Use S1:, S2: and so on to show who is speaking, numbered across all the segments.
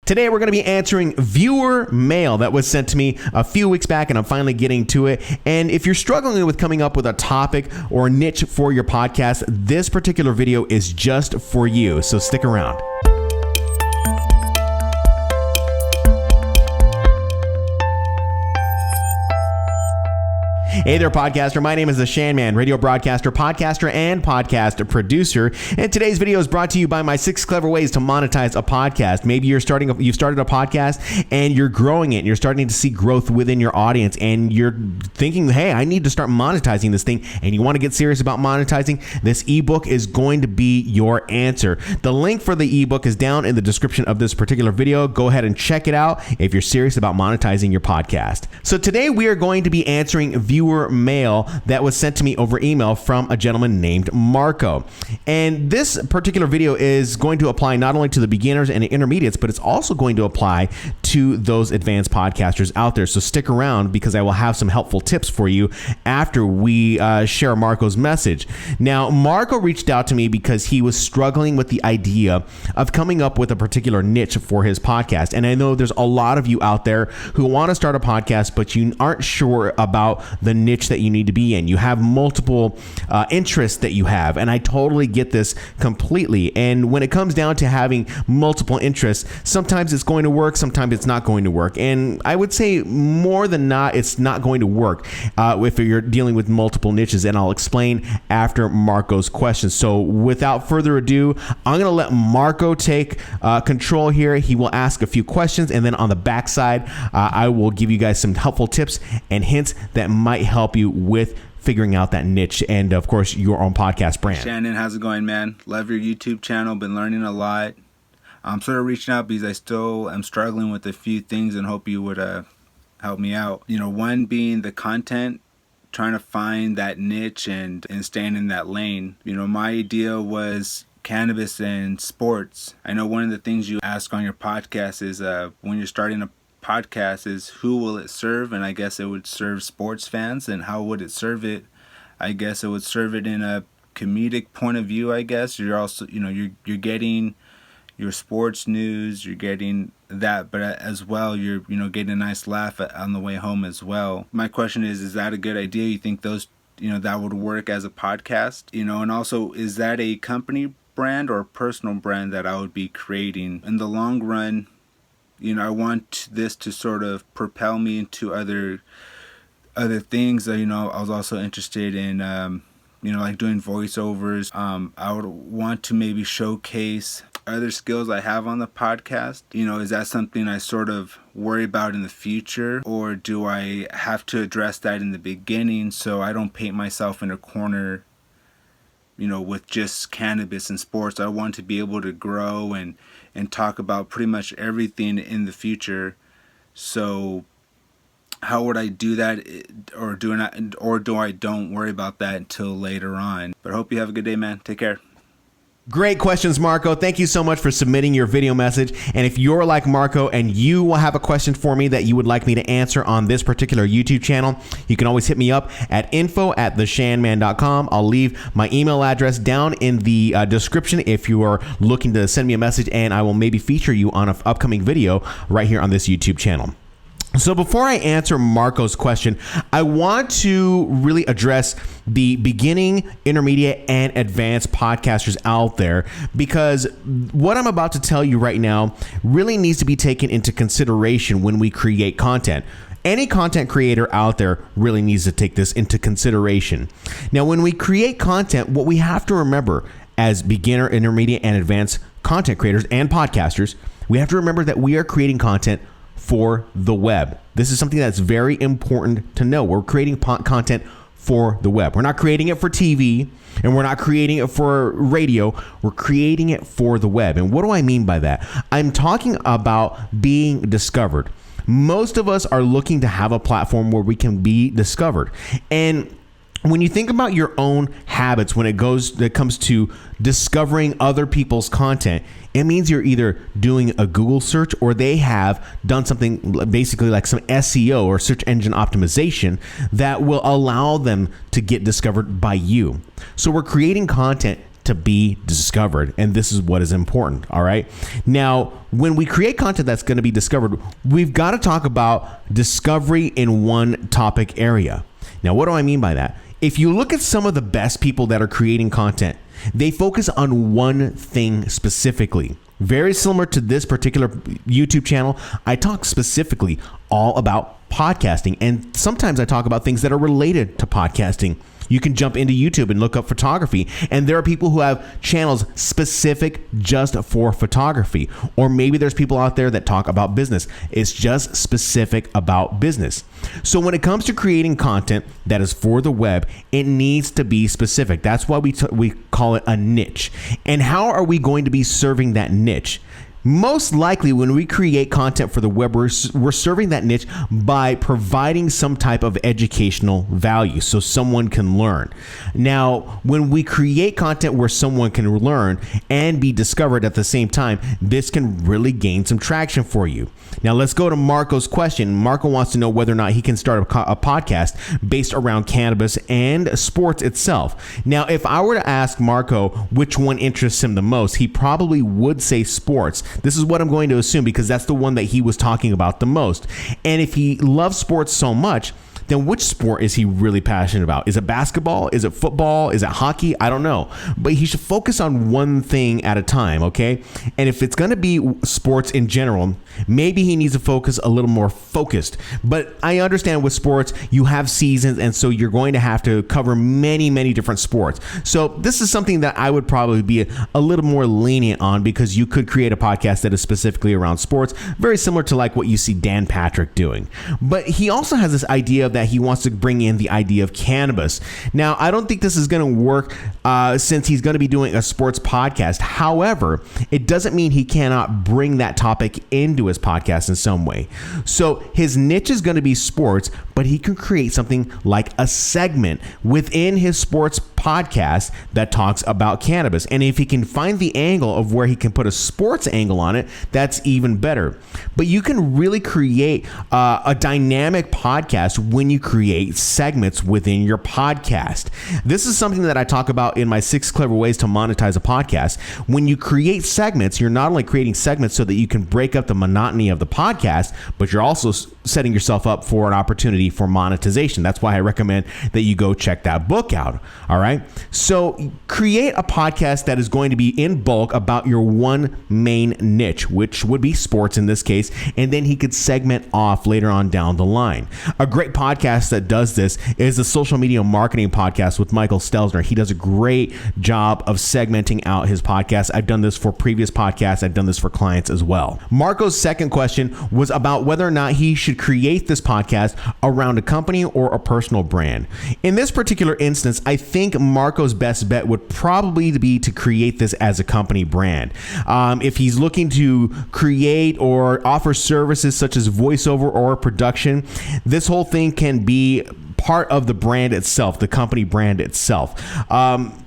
S1: Today, we're going to be answering viewer mail that was sent to me a few weeks back, and I'm finally getting to it. And if you're struggling with coming up with a topic or a niche for your podcast, this particular video is just for you. So stick around. Hey there, podcaster. My name is the Shan radio broadcaster, podcaster, and podcast producer. And today's video is brought to you by my 6 clever ways to monetize a podcast. Maybe you've started a podcast and you're growing it. And you're starting to see growth within your audience, and you're thinking, hey, I need to start monetizing this thing. And you want to get serious about monetizing? This ebook is going to be your answer. The link for the ebook is down in the description of this particular video. Go ahead and check it out if you're serious about monetizing your podcast. So today we are going to be answering viewer mail that was sent to me over email from a gentleman named Marco. And this particular video is going to apply not only to the beginners and the intermediates, but it's also going to apply to those advanced podcasters out there. So stick around, because I will have some helpful tips for you after we share Marco's message. Now, Marco reached out to me because he was struggling with the idea of coming up with a particular niche for his podcast. And I know there's a lot of you out there who want to start a podcast, but you aren't sure about the niche that you need to be in. You have multiple interests that you have, and I totally get this completely. And when it comes down to having multiple interests, sometimes it's going to work, sometimes it's not going to work. And I would say more than not, it's not going to work if you're dealing with multiple niches, and I'll explain after Marco's question. So without further ado, I'm going to let Marco take control here. He will ask a few questions, and then on the backside, I will give you guys some helpful tips and hints that might help you with figuring out that niche and, of course, your own podcast brand.
S2: Shannon, how's it going, man? Love your YouTube channel. Been learning a lot. I'm sort of reaching out because I still am struggling with a few things and hope you would help me out. You know, one being the content, trying to find that niche and staying in that lane. You know, my idea was cannabis and sports. I know one of the things you ask on your podcast is when you're starting a podcast is who will it serve, and I guess it would serve sports fans. And how would it serve it? I guess it would serve it in a comedic point of view. I guess you're also, you know, you're getting your sports news, you're getting that, but as well you're, you know, getting a nice laugh on the way home as well. My question is that a good idea? You think those, you know, that would work as a podcast? You know, and also, is that a company brand or a personal brand that I would be creating in the long run? You know, I want this to sort of propel me into other things. You know, I was also interested in, you know, like doing voiceovers. I would want to maybe showcase other skills I have on the podcast. You know, is that something I sort of worry about in the future, or do I have to address that in the beginning so I don't paint myself in a corner, you know, with just cannabis and sports? I want to be able to grow and talk about pretty much everything in the future. So how would I do that, or do I don't worry about that until later on? But I hope you have a good day, man. Take care.
S1: Great questions, Marco. Thank you so much for submitting your video message. And if you're like Marco and you will have a question for me that you would like me to answer on this particular YouTube channel, you can always hit me up at info@theshanman.com. I'll leave my email address down in the description if you are looking to send me a message, and I will maybe feature you on an upcoming video right here on this YouTube channel. So before I answer Marco's question, I want to really address the beginning, intermediate, and advanced podcasters out there, because what I'm about to tell you right now really needs to be taken into consideration when we create content. Any content creator out there really needs to take this into consideration. Now, when we create content, what we have to remember as beginner, intermediate, and advanced content creators and podcasters, we have to remember that we are creating content for the web. This is something that's very important to know. We're creating content for the web. We're not creating it for TV, and we're not creating it for radio. We're creating it for the web. And what do I mean by that? I'm talking about being discovered. Most of us are looking to have a platform where we can be discovered. And when you think about your own habits when it comes to discovering other people's content, it means you're either doing a Google search, or they have done something basically like some SEO or search engine optimization that will allow them to get discovered by you. So we're creating content to be discovered. And this is what is important. All right. Now, when we create content that's going to be discovered, we've got to talk about discovery in one topic area. Now, what do I mean by that? If you look at some of the best people that are creating content, they focus on one thing specifically. Very similar to this particular YouTube channel, I talk specifically all about podcasting, and sometimes I talk about things that are related to podcasting. You can jump into YouTube and look up photography, and there are people who have channels specific just for photography. Or maybe there's people out there that talk about business. It's just specific about business. So when it comes to creating content that is for the web, it needs to be specific. That's why we call it a niche. And how are we going to be serving that niche? Most likely, when we create content for the web, we're serving that niche by providing some type of educational value so someone can learn. Now, when we create content where someone can learn and be discovered at the same time, this can really gain some traction for you. Now, let's go to Marco's question. Marco wants to know whether or not he can start a podcast based around cannabis and sports itself. Now, if I were to ask Marco which one interests him the most, he probably would say sports. This is what I'm going to assume because that's the one that he was talking about the most. And if he loves sports so much, then which sport is he really passionate about? Is it basketball? Is it football? Is it hockey? I don't know. But he should focus on one thing at a time, okay? And if it's going to be sports in general, maybe he needs to focus a little more focused. But I understand with sports, you have seasons, and so you're going to have to cover many, many different sports. So this is something that I would probably be a little more lenient on because you could create a podcast that is specifically around sports, very similar to like what you see Dan Patrick doing. But he also has this idea that he wants to bring in the idea of cannabis. Now, I don't think this is going to work since he's going to be doing a sports podcast. However, it doesn't mean he cannot bring that topic into his podcast in some way. So his niche is going to be sports, but he can create something like a segment within his sports podcast that talks about cannabis. And if he can find the angle of where he can put a sports angle on it, that's even better. But you can really create a dynamic podcast when you create segments within your podcast. This is something that I talk about in my 6 clever ways to monetize a podcast. When you create segments, you're not only creating segments so that you can break up the monotony of the podcast, but you're also setting yourself up for an opportunity for monetization. That's why I recommend that you go check that book out. All right. So create a podcast that is going to be in bulk about your one main niche, which would be sports in this case. And then he could segment off later on down the line. A great podcast that does this is the Social Media Marketing Podcast with Michael Stelzner. He does a great job of segmenting out his podcast. I've done this for previous podcasts. I've done this for clients as well. Marco's second question was about whether or not he should create this podcast around a company or a personal brand. In this particular instance, I think Marco's best bet would probably be to create this as a company brand. If he's looking to create or offer services such as voiceover or production, this whole thing can be part of the brand itself, the company brand itself.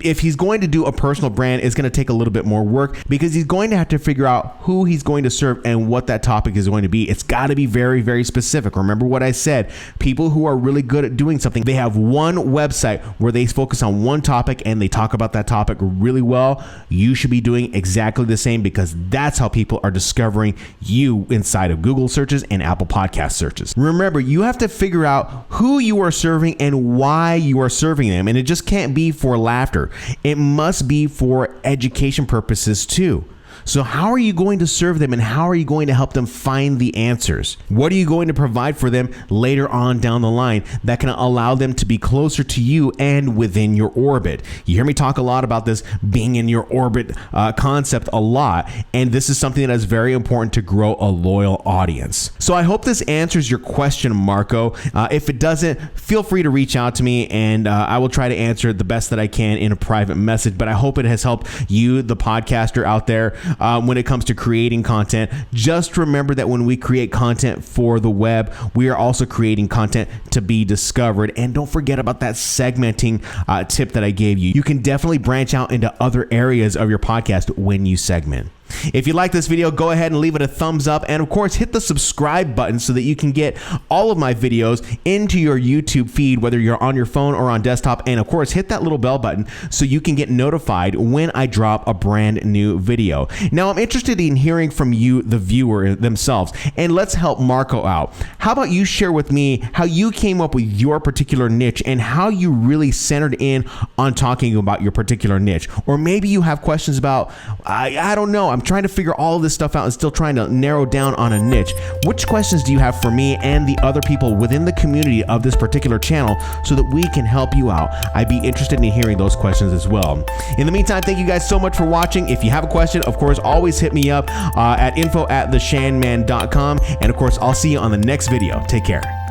S1: If he's going to do a personal brand, it's going to take a little bit more work because he's going to have to figure out who he's going to serve and what that topic is going to be. It's got to be very, very specific. Remember what I said, people who are really good at doing something, they have one website where they focus on one topic and they talk about that topic really well. You should be doing exactly the same because that's how people are discovering you inside of Google searches and Apple Podcast searches. Remember, you have to figure out who you are serving and why you are serving them. And it just can't be for laughter. It must be for education purposes too. So how are you going to serve them and how are you going to help them find the answers? What are you going to provide for them later on down the line that can allow them to be closer to you and within your orbit? You hear me talk a lot about this being in your orbit concept a lot, and this is something that is very important to grow a loyal audience. So I hope this answers your question, Marco. If it doesn't, feel free to reach out to me and I will try to answer it the best that I can in a private message, but I hope it has helped you, the podcaster out there, when it comes to creating content. Just remember that when we create content for the web, we are also creating content to be discovered. And don't forget about that segmenting tip that I gave you. You can definitely branch out into other areas of your podcast when you segment. If you like this video, go ahead and leave it a thumbs up, and of course hit the subscribe button so that you can get all of my videos into your YouTube feed, whether you're on your phone or on desktop. And of course hit that little bell button so you can get notified when I drop a brand new video. Now I'm interested in hearing from you, the viewer themselves, and let's help Marco out. How about you share with me how you came up with your particular niche and how you really centered in on talking about your particular niche? Or maybe you have questions about, I don't know, I'm trying to figure all of this stuff out and still trying to narrow down on a niche. Which questions do you have for me and the other people within the community of this particular channel so that we can help you out? I'd be interested in hearing those questions as well. In the meantime, thank you guys so much for watching. If you have a question, of course, always hit me up at info@theshanman.com. And of course, I'll see you on the next video. Take care.